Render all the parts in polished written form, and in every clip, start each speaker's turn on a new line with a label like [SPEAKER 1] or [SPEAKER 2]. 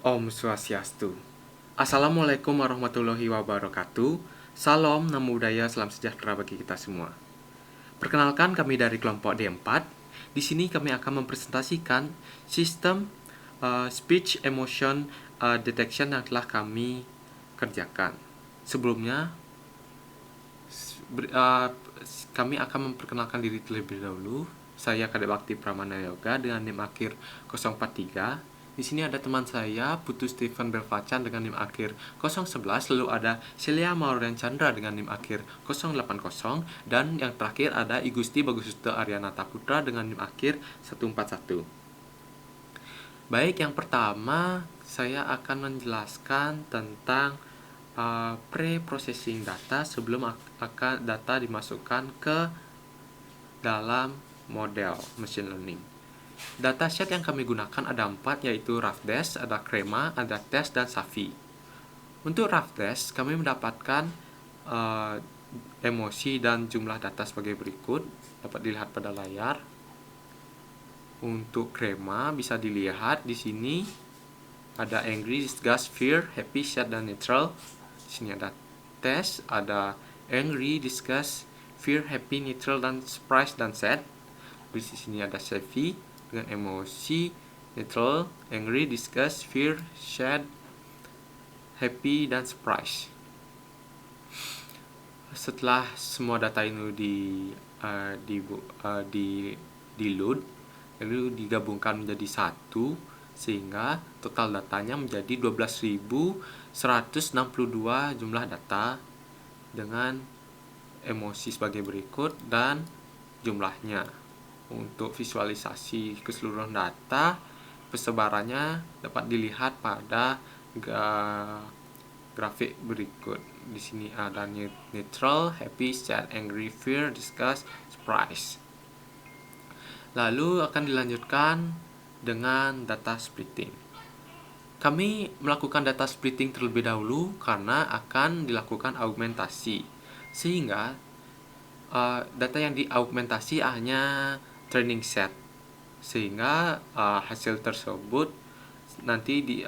[SPEAKER 1] Om Swastiastu. Assalamualaikum warahmatullahi wabarakatuh. Salam, namo buddhaya, salam sejahtera bagi kita semua. Perkenalkan, kami dari kelompok D4. Di sini kami akan mempresentasikan sistem speech emotion detection yang telah kami kerjakan. Sebelumnya, kami akan memperkenalkan diri terlebih dahulu. Saya Kadek Bakti Pramana Yoga dengan NIM akhir 043. Di sini ada teman saya, Putu Stephen Belvacan dengan NIM akhir 011, lalu ada Celia Maureen Chandra dengan NIM akhir 080, dan yang terakhir ada Igusti Bagusuto Aryanata Putra dengan NIM akhir 141. Baik, yang pertama saya akan menjelaskan tentang pre-processing data sebelum akan data dimasukkan ke dalam model machine learning. Dataset yang kami gunakan ada 4, yaitu Rafdes, ada Crema, ada Test, dan Safi. Untuk Rafdes, kami mendapatkan emosi dan jumlah data sebagai berikut, dapat dilihat pada layar. Untuk Crema bisa dilihat di sini ada angry, disgust, fear, happy, sad, dan neutral. Di sini ada Test, ada angry, disgust, fear, happy, neutral, dan surprise dan sad. Di sini ada Safi dengan emosi neutral, angry, disgust, fear, sad, happy, dan surprise. Setelah semua data ini di load, lalu digabungkan menjadi satu, sehingga total datanya menjadi 12.162 jumlah data dengan emosi sebagai berikut dan jumlahnya. Untuk visualisasi keseluruhan data, persebarannya dapat dilihat pada grafik berikut. Di sini ada neutral, happy, sad, angry, fear, disgust, surprise. Lalu akan dilanjutkan dengan data splitting. Kami melakukan data splitting terlebih dahulu karena akan dilakukan augmentasi, sehingga data yang diaugmentasi hanya training set, sehingga hasil tersebut nanti di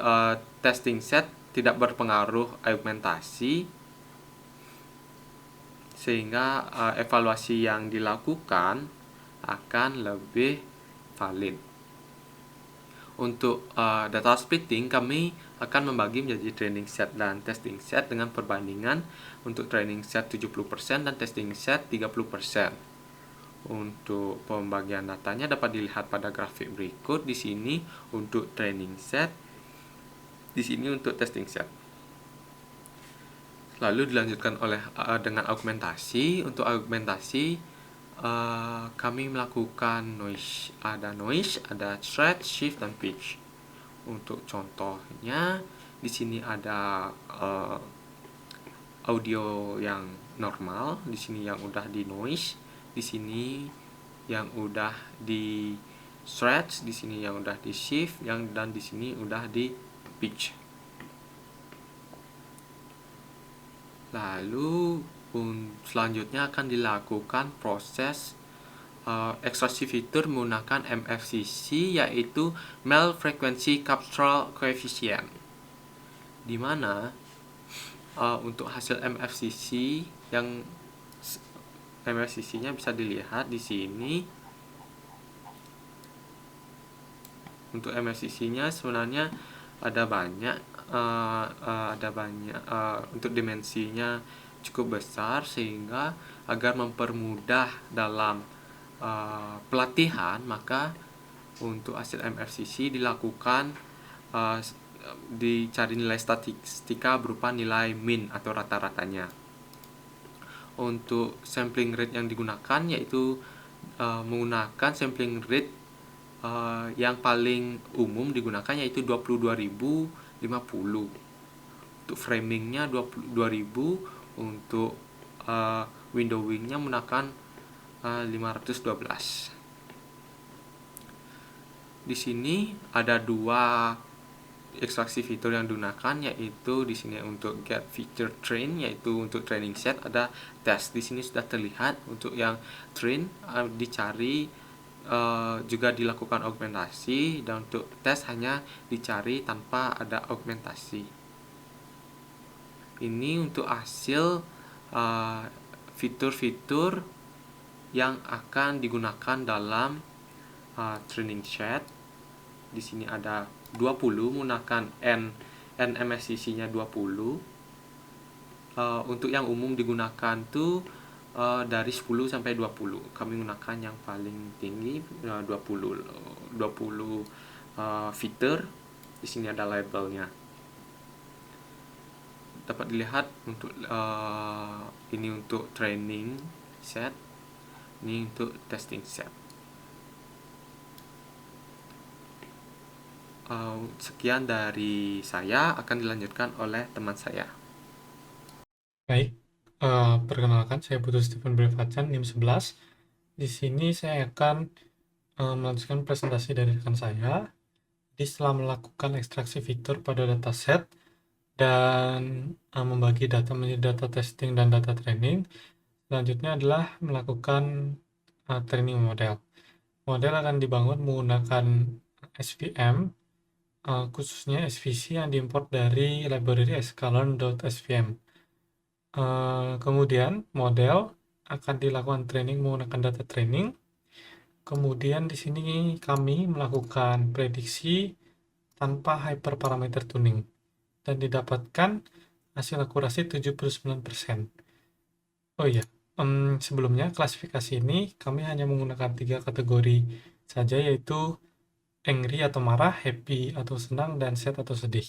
[SPEAKER 1] testing set tidak berpengaruh augmentasi, sehingga evaluasi yang dilakukan akan lebih valid. Untuk data splitting, kami akan membagi menjadi training set dan testing set dengan perbandingan untuk training set 70% dan testing set 30%. Untuk pembagian datanya dapat dilihat pada grafik berikut. Di sini untuk training set, di sini untuk testing set. Lalu dilanjutkan dengan augmentasi. Untuk augmentasi kami melakukan noise, ada thread, shift, dan pitch. Untuk contohnya, di sini ada audio yang normal, di sini yang udah di noise, di sini yang udah di stretch, di sini yang udah di shift, dan di sini udah di pitch. Lalu selanjutnya akan dilakukan proses ekstraksi fitur menggunakan MFCC, yaitu Mel Frequency Capture Coefficient, di mana untuk hasil MFCC yang MFCC-nya bisa dilihat di sini. Untuk MFCC-nya sebenarnya ada banyak, untuk dimensinya cukup besar, sehingga agar mempermudah dalam pelatihan, maka untuk hasil MFCC dilakukan dicari nilai statistika berupa nilai mean atau rata-ratanya. Untuk sampling rate yang digunakan yaitu menggunakan sampling rate yang paling umum digunakan, yaitu 22.050. Untuk framingnya 22.000. Untuk windowingnya menggunakan 512. Di sini ada dua ekstraksi fitur yang digunakan, yaitu di sini untuk get feature train, yaitu untuk training set, ada test. Di sini sudah terlihat untuk yang train dicari juga dilakukan augmentasi, dan untuk tes hanya dicari tanpa ada augmentasi. Ini untuk hasil fitur-fitur yang akan digunakan dalam training set. Di sini ada 20 menggunakan NMSCC-nya 20. Untuk yang umum digunakan tuh dari 10 sampai 20. Kami menggunakan yang paling tinggi 20 fitur. Di sini ada labelnya. Dapat dilihat untuk ini untuk training set, ini untuk testing set. Sekian dari saya, akan dilanjutkan oleh teman saya.
[SPEAKER 2] Baik, perkenalkan saya Putu Stephen Belvacan, NIM 11. Di sini saya akan melanjutkan presentasi dari rekan saya. Jadi setelah melakukan ekstraksi fitur pada dataset dan membagi data menjadi data testing dan data training, selanjutnya adalah melakukan training model. Model akan dibangun menggunakan SVM, khususnya SVC yang diimport dari library sklearn.svm. Kemudian model akan dilakukan training menggunakan data training. Kemudian di sini kami melakukan prediksi tanpa hyperparameter tuning dan didapatkan hasil akurasi 79%. Oh iya, sebelumnya klasifikasi ini kami hanya menggunakan 3 kategori saja, yaitu angry atau marah, happy atau senang, dan sad atau sedih.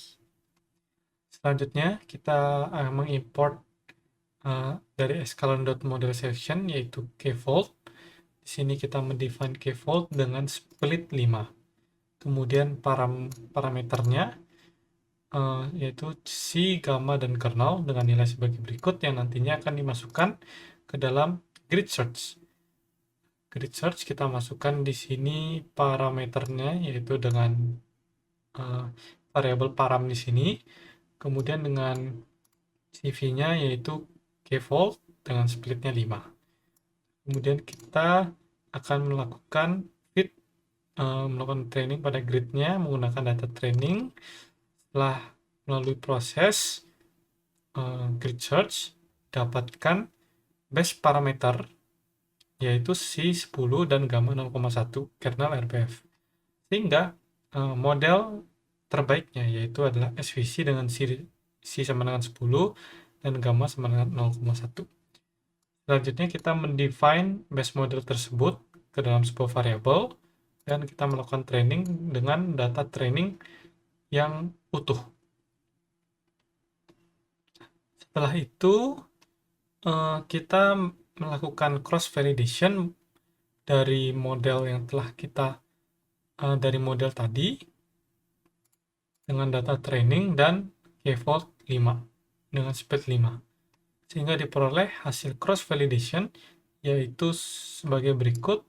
[SPEAKER 2] Selanjutnya kita mengimport dari sklearn.model section, yaitu kfold. Di sini kita mendefine kfold dengan split 5. Kemudian parameternya yaitu C, gamma, dan kernel dengan nilai sebagai berikut yang nantinya akan dimasukkan ke dalam grid search. Grid search kita masukkan di sini parameternya, yaitu dengan variabel param di sini. Kemudian dengan CV-nya yaitu kfold dengan splitnya 5. Kemudian kita akan melakukan melakukan training pada gridnya menggunakan data training. Setelah melalui proses grid search, dapatkan base parameter yaitu C10 dan gamma 0,1 kernel RPF. Sehingga model terbaiknya yaitu adalah SVC dengan C sama dengan 10 dan gamma sama dengan 0,1. Selanjutnya kita mendefine base model tersebut ke dalam sebuah variabel dan kita melakukan training dengan data training yang utuh. Setelah itu kita melakukan cross validation dari model yang telah kita dari model tadi dengan data training dan kfold 5 dengan speed 5. Sehingga diperoleh hasil cross validation yaitu sebagai berikut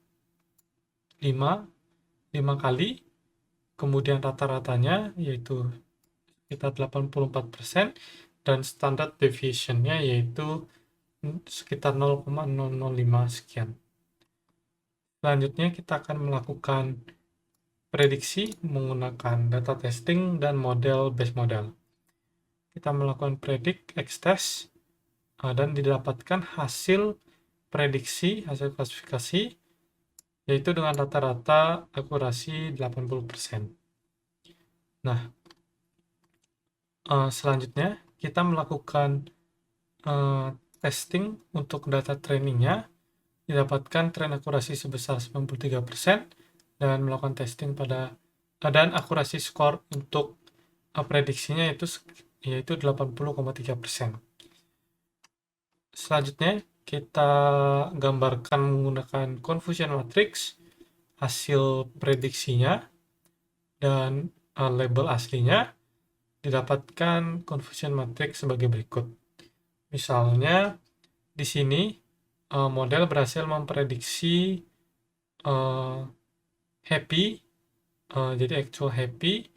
[SPEAKER 2] 5 kali, kemudian rata-ratanya yaitu sekitar 84% dan standard deviation-nya yaitu sekitar 0,005 sekian. Selanjutnya kita akan melakukan prediksi menggunakan data testing dan model base model. Kita melakukan predict x-test dan didapatkan hasil prediksi, hasil klasifikasi, yaitu dengan rata-rata akurasi 80%. Nah, selanjutnya kita melakukan testing untuk data trainingnya, didapatkan tren akurasi sebesar 93% dan melakukan testing pada dan akurasi skor untuk prediksinya yaitu 80,3%. Selanjutnya kita gambarkan menggunakan confusion matrix hasil prediksinya dan label aslinya, didapatkan confusion matrix sebagai berikut. Misalnya di sini model berhasil memprediksi happy, jadi actual happy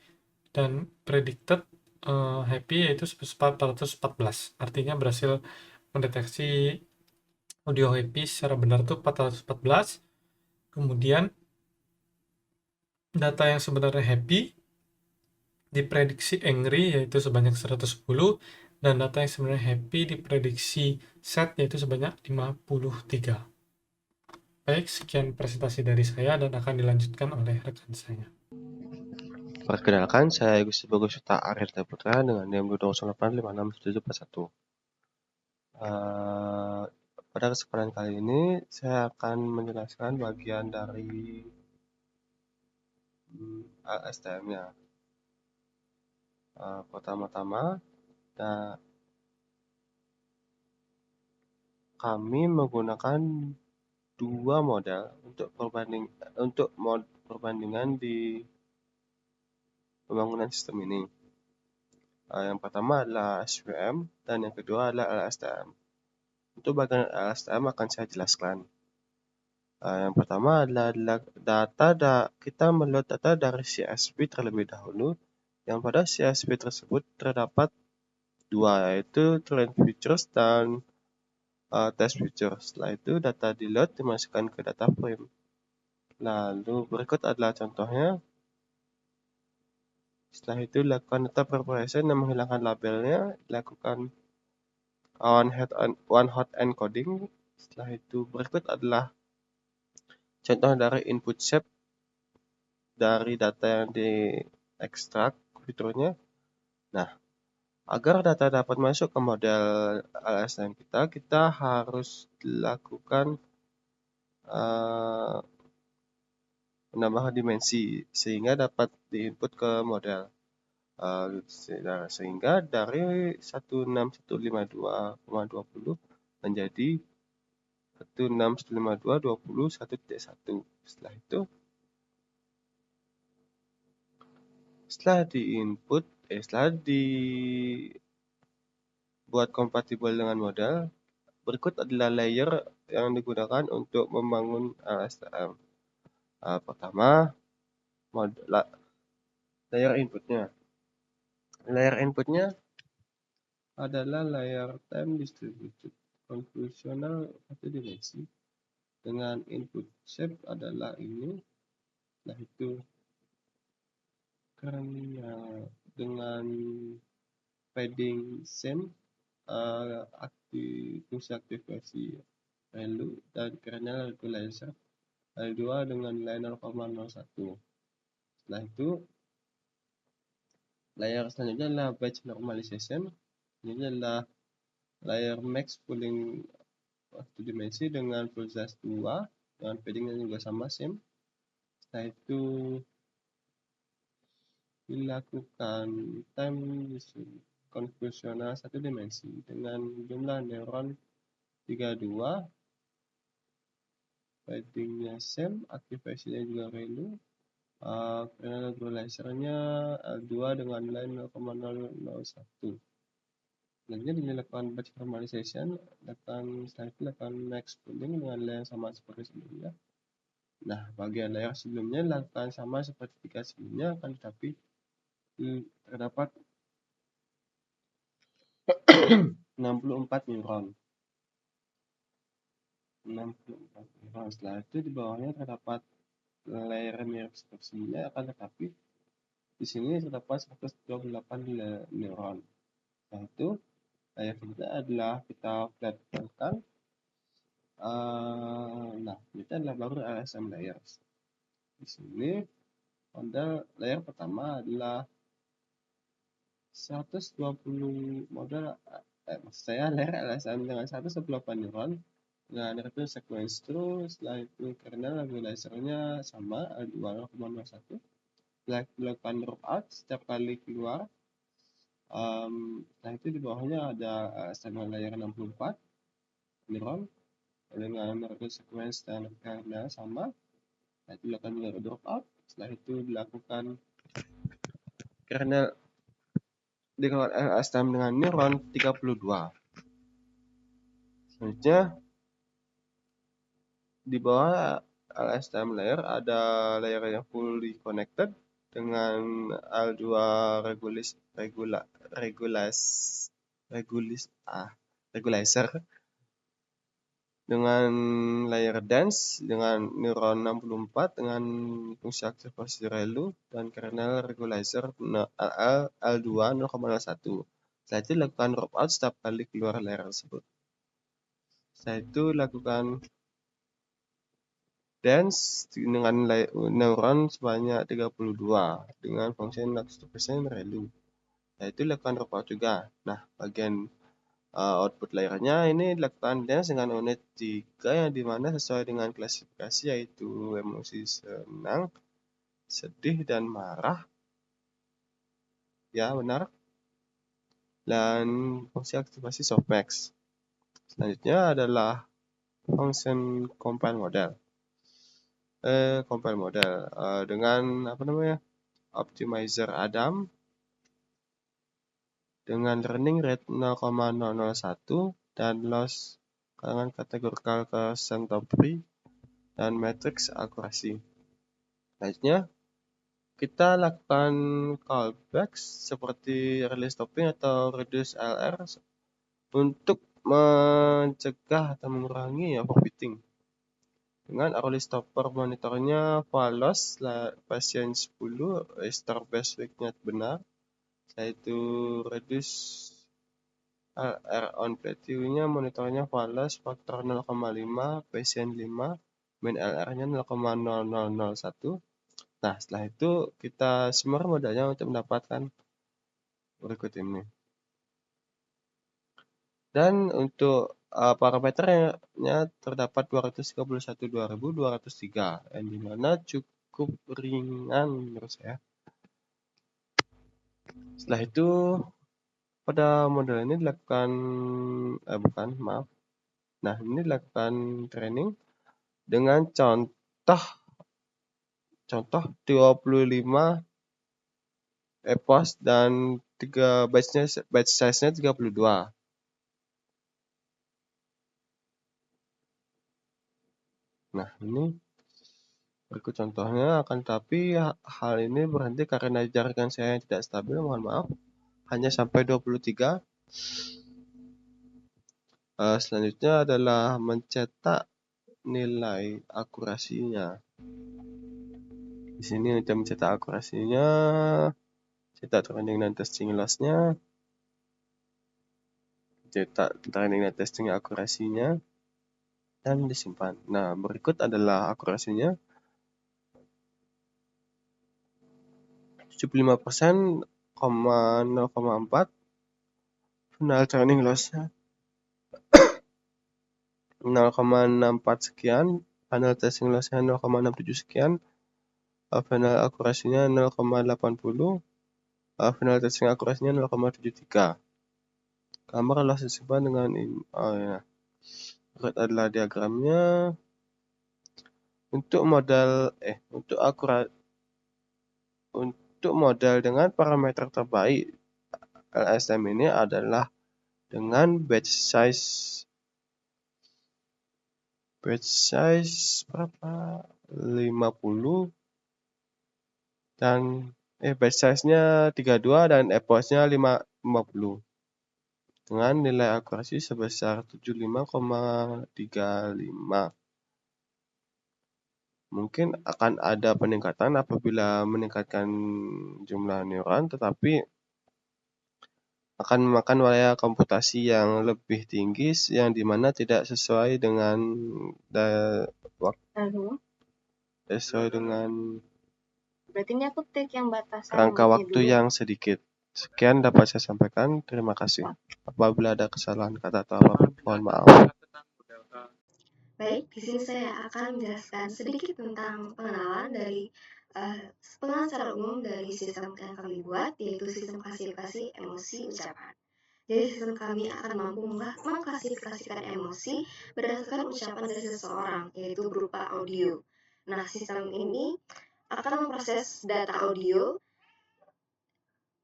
[SPEAKER 2] dan predicted happy yaitu 414. Artinya berhasil mendeteksi audio happy secara benar itu 414. Kemudian data yang sebenarnya happy diprediksi angry yaitu sebanyak 110, dan data yang sebenarnya happy diprediksi sad yaitu sebanyak 53. Baik, sekian presentasi dari saya dan akan dilanjutkan oleh rekan saya.
[SPEAKER 3] Perkenalkan, saya Gusti Bagus Yuta Arya Putra dengan NIM 208567141. Pada kesempatan kali ini, saya akan menjelaskan bagian dari LSTM-nya. Pertama-tama, nah, kami menggunakan dua model untuk perbandingan di pembangunan sistem ini. Yang pertama adalah SVM dan yang kedua adalah LSTM. Untuk bagian LSTM akan saya jelaskan. Yang pertama adalah kita meload data dari CSV terlebih dahulu, yang pada CSV tersebut terdapat dua, yaitu train features dan test features. Setelah itu data di load dimasukkan ke data frame. Lalu berikut adalah contohnya. Setelah itu dilakukan data preparation yang menghilangkan labelnya, dilakukan one hot encoding. Setelah itu berikut adalah contoh dari input shape dari data yang diekstrak fiturnya. Nah, agar data dapat masuk ke model LSTM kita harus lakukan penambahan dimensi sehingga dapat diinput ke model. Sehingga dari 16152,20 menjadi 16152.20.1.1. Setelah dibuat kompatibel dengan model, berikut adalah layer yang digunakan untuk membangun LSTM. Pertama, layer inputnya. Layer inputnya adalah layer time distributed convolutional satu dimensi dengan input shape adalah ini. Nah, itu karena dengan padding same fungsi aktivasi value dan kernel equalizer L2 dengan nilai 0,01. Setelah itu layer selanjutnya adalah batch normalization. Ini adalah layer max pooling satu dimensi dengan full size 2 dengan paddingnya juga sama same. Setelah itu dilakukan time konvolusional satu dimensi dengan jumlah neuron 32, paddingnya same, aktivasinya juga value, kernel equalizer-nya L2 dengan nilai 0,001. Selanjutnya dilakukan batch normalization, setelah itu dilakukan max pooling dengan nilai yang sama seperti sebelumnya. Nah, bagian layer sebelumnya dilakukan sama seperti tiga sebelumnya, akan tetapi terdapat 64 neuron. Setelah itu di bawahnya terdapat layer mirip seperti sebelumnya, akan tetapi di sini terdapat 128 neuron. Setelah itu layer kita adalah kita flatkan. Nah, ini adalah baru LSM layers. Di sini model layer pertama adalah 120 model maksud saya layer LSM dengan 128 neuron dengan return sequence true. Setelah itu kernel equalizer-nya sama L2 0,01. Setelah dilakukan dropout setiap kali keluar. Setelah itu di bawahnya ada LSM layer 64 neuron dengan return sequence dan kernel sama. Setelah itu dilakukan dropout. Setelah itu dilakukan kernel dengan LSTM dengan neuron 32. Selanjutnya di bawah LSTM layer ada layer yang fully connected dengan L2 regulizer dengan layer dense, dengan neuron 64, dengan fungsi aktivasi ReLU, dan kernel regularizer L2 0,01. Setelah itu lakukan dropout setiap kali keluar layer tersebut. Setelah itu lakukan dense dengan neuron sebanyak 32 dengan fungsi 100% ReLU. Setelah itu lakukan dropout juga. Nah, bagian output layernya ini dilakukan dance dengan unit 3 yang dimana sesuai dengan klasifikasi yaitu emosi senang, sedih, dan marah. Ya, benar. Dan fungsi aktivasi softmax. Selanjutnya adalah function compile model. Dengan optimizer Adam dengan learning rate 0,001 dan loss dengan categorical centopy dan matrix akurasi. Selanjutnya kita lakukan callback seperti release stopping atau reduce LR untuk mencegah atau mengurangi overfitting. Dengan early stopper monitornya Valos pasien 10 restore base weaknya benar, yaitu reduce LR on plateau-nya monitornya Valos faktor 0,5 pasien 5 min LR-nya 0,0001. Nah, setelah itu kita semur modalnya untuk mendapatkan berikut ini. Dan untuk parameternya terdapat 231.203 yang dimana cukup ringan menurut saya. Setelah itu pada model ini dilakukan ini dilakukan training dengan contoh 25 EPOS dan 3 batch size-nya 32. Nah, ini berikut contohnya, akan tetapi hal ini berhenti karena jaringan saya yang tidak stabil, mohon maaf. Hanya sampai 23. Selanjutnya adalah mencetak nilai akurasinya. Di sini untuk mencetak akurasinya, cetak training dan testing loss-nya, cetak training dan testing akurasinya, dan disimpan. Nah, berikut adalah akurasinya. 75%, 0,4. Final training loss-nya 0,64 sekian, final testing loss-nya 0,67 sekian, final akurasinya 0,80, final testing akurasinya 0,73. Gambar loss disimpan dengan ini. Berikut adalah diagramnya. Untuk model dengan parameter terbaik LSTM ini adalah dengan batch size berapa? 50 dan batch size-nya 32 dan EPOS-nya 50 dengan nilai akurasi sebesar 75,35. Mungkin akan ada peningkatan apabila meningkatkan jumlah neuron, tetapi akan memakan biaya komputasi yang lebih tinggi yang dimana tidak sesuai dengan
[SPEAKER 4] Berarti ini aku take yang batasan
[SPEAKER 3] rangka waktu
[SPEAKER 4] dulu.
[SPEAKER 3] yang sedikit. Sekian dapat saya sampaikan. Terima kasih. Apabila ada kesalahan kata atau apapun, mohon maaf.
[SPEAKER 4] Baik, di sini saya akan menjelaskan sedikit tentang pengenalan dari pengenalan secara umum dari sistem yang kami buat, yaitu sistem klasifikasi emosi ucapan. Jadi sistem kami akan mampu mengklasifikasikan emosi berdasarkan ucapan dari seseorang, yaitu berupa audio. Nah, sistem ini akan memproses data audio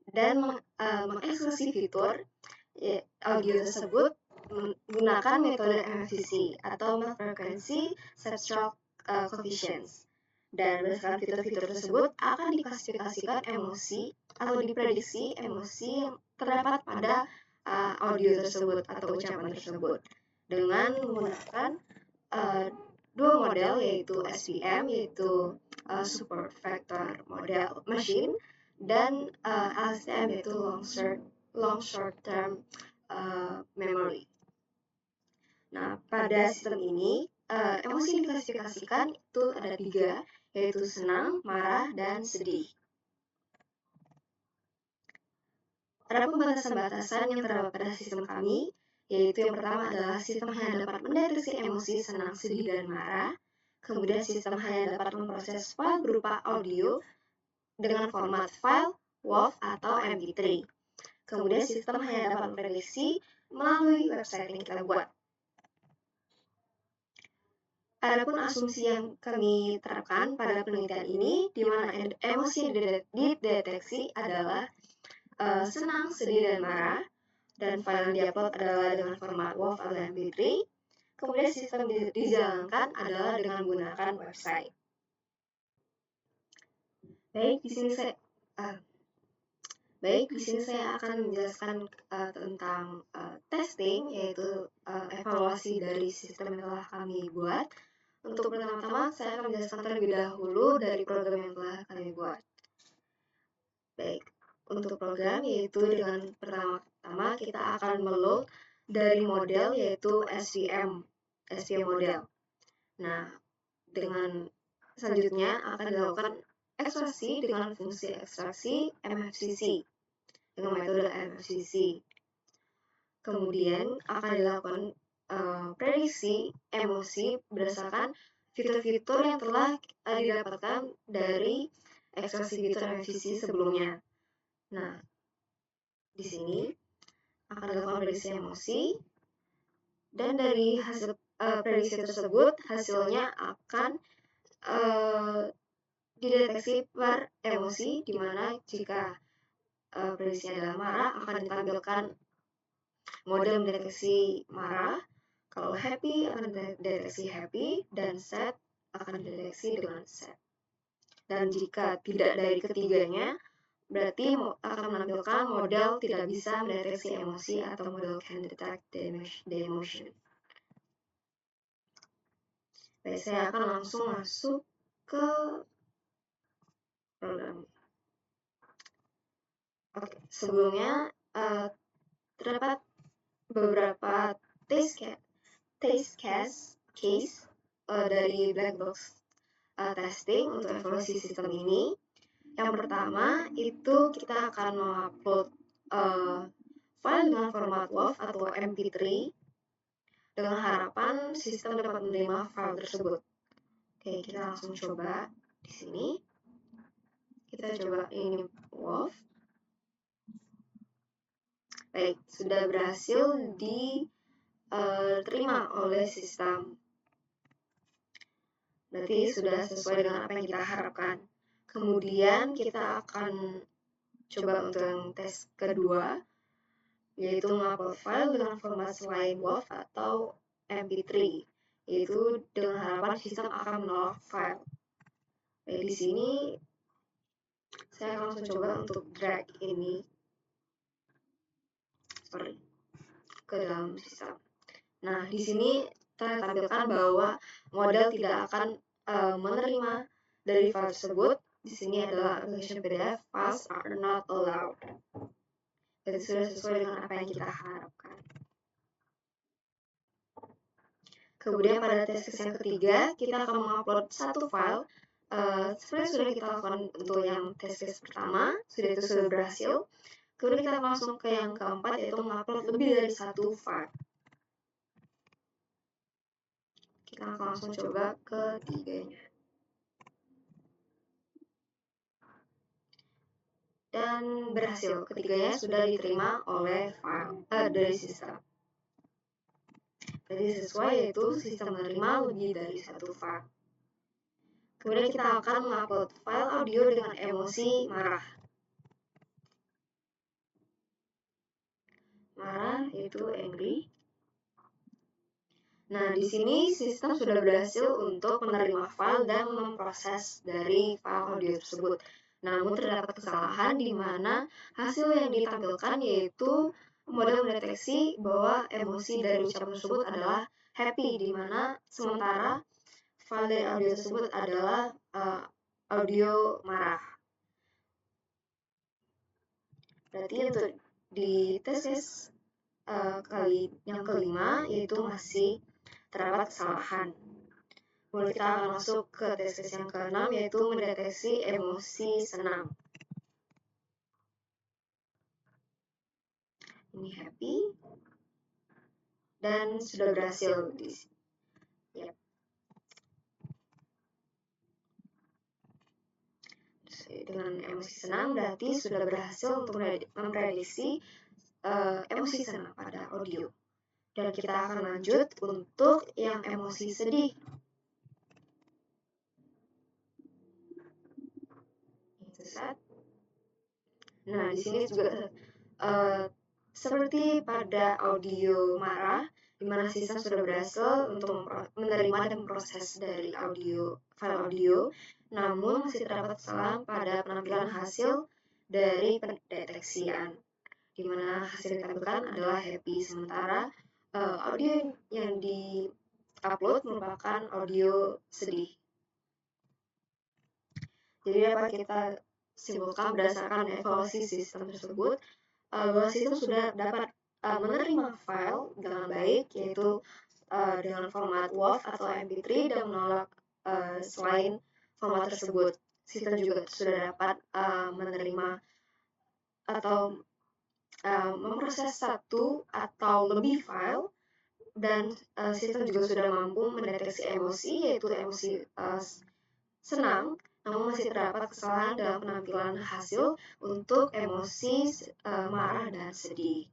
[SPEAKER 4] dan mengeksekusi fitur audio tersebut menggunakan metode MFCC atau Multi-Frequency Substrate Coefficients. Dan berdasarkan fitur-fitur tersebut akan diklasifikasikan emosi atau diprediksi emosi yang terdapat pada audio tersebut atau ucapan tersebut dengan menggunakan dua model, yaitu SVM, yaitu Support Vector Model Machine, dan LSTM, yaitu Long Short Term Memory. Nah, pada sistem ini, emosi yang diklasifikasikan itu ada 3, yaitu senang, marah, dan sedih. Ada pembatasan-batasan yang terdapat pada sistem kami, yaitu yang pertama adalah sistem hanya dapat mendeteksi emosi senang, sedih, dan marah. Kemudian sistem hanya dapat memproses file berupa audio dengan format file, WAV, atau MP3. Kemudian sistem hanya dapat memprediksi melalui website yang kita buat. Adapun asumsi yang kami terapkan pada penelitian ini, di mana emosi yang dideteksi adalah senang, sedih, dan marah, dan file yang diupload adalah dengan format WAV atau MP3. Kemudian sistem dijalankan adalah dengan menggunakan website. Baik, di sini saya akan menjelaskan tentang testing, yaitu evaluasi dari sistem yang telah kami buat. Untuk pertama-tama, saya akan menjelaskan terlebih dahulu dari program yang telah kami buat. Baik, untuk program yaitu dengan pertama-tama kita akan meload dari model yaitu SVM model. Nah, dengan selanjutnya akan dilakukan ekstraksi dengan fungsi ekstraksi MFCC dengan metode MFCC. Kemudian akan dilakukan prediksi emosi berdasarkan fitur-fitur yang telah didapatkan dari ekstraksi fitur MFCC sebelumnya. Nah, di sini akan dilakukan prediksi emosi, dan dari hasil prediksi tersebut hasilnya akan dideteksi per emosi, di mana jika prediksi adalah marah akan ditampilkan model mendeteksi marah, kalau happy akan dideteksi happy, dan sad akan dideteksi dengan sad. Dan jika tidak dari ketiganya, berarti akan menampilkan model tidak bisa mendeteksi emosi atau model can detect the emotion. Baik, saya akan langsung masuk ke program. Oke, sebelumnya terdapat beberapa test case dari black box testing untuk evaluasi sistem ini. Yang pertama itu kita akan mengupload file dengan format WAV atau MP3 dengan harapan sistem dapat menerima file tersebut. Oke, kita langsung coba di sini. Kita coba ini WAV. Baik, sudah berhasil diterima oleh sistem. Berarti sudah sesuai dengan apa yang kita harapkan. Kemudian kita akan coba untuk yang tes kedua, yaitu mengupload file dengan format selain WAV atau MP3, yaitu dengan harapan sistem akan menolak file. Baik, di sini saya akan langsung coba untuk drag ini ke dalam sistem. Nah, di sini tertampilkan bahwa model tidak akan menerima dari file tersebut. Di sini adalah application PDF files are not allowed. Jadi sudah sesuai dengan apa yang kita harapkan. Kemudian pada tes case yang ketiga, kita akan mengupload satu file. Seperti sudah kita lakukan untuk yang tes case pertama, sudah berhasil. Kemudian kita langsung ke yang keempat, yaitu mengupload lebih dari satu file. Kita akan langsung coba ketiganya. Dan berhasil, ketiganya sudah diterima oleh file dari sistem. Jadi sesuai, yaitu sistem menerima lebih dari satu file. Kemudian kita akan mengupload file audio dengan emosi marah. Marah yaitu angry. Nah, di sini sistem sudah berhasil untuk menerima file dan memproses dari file audio tersebut. Namun terdapat kesalahan di mana hasil yang ditampilkan yaitu model mendeteksi bahwa emosi dari ucapan tersebut adalah happy, di mana sementara file dari audio tersebut adalah audio marah. Berarti untuk di tes kali yang kelima yaitu masih terdapat kesalahan. Kemudian kita akan masuk ke tes yang keenam yaitu mendeteksi emosi senang. Ini happy dan sudah berhasil di yep. Dengan emosi senang berarti sudah berhasil untuk memprediksi emosi senang pada audio. Dan kita akan lanjut untuk yang emosi sedih. Nah, di sini juga seperti pada audio marah, di mana sistem sudah berhasil untuk menerima dan memproses dari file audio, namun masih terdapat kesalahan pada penampilan hasil dari pendeteksian, di mana hasil yang ditampilkan adalah happy, sementara audio yang di-upload merupakan audio sedih. Jadi dapat kita simpulkan berdasarkan evaluasi sistem tersebut bahwa sistem sudah dapat menerima file dengan baik, yaitu dengan format WAV atau MP3, dan menolak selain format tersebut. Sistem juga sudah dapat menerima atau memproses satu atau lebih file, dan sistem juga sudah mampu mendeteksi emosi, yaitu emosi senang, namun masih terdapat kesalahan dalam penampilan hasil untuk emosi marah dan sedih.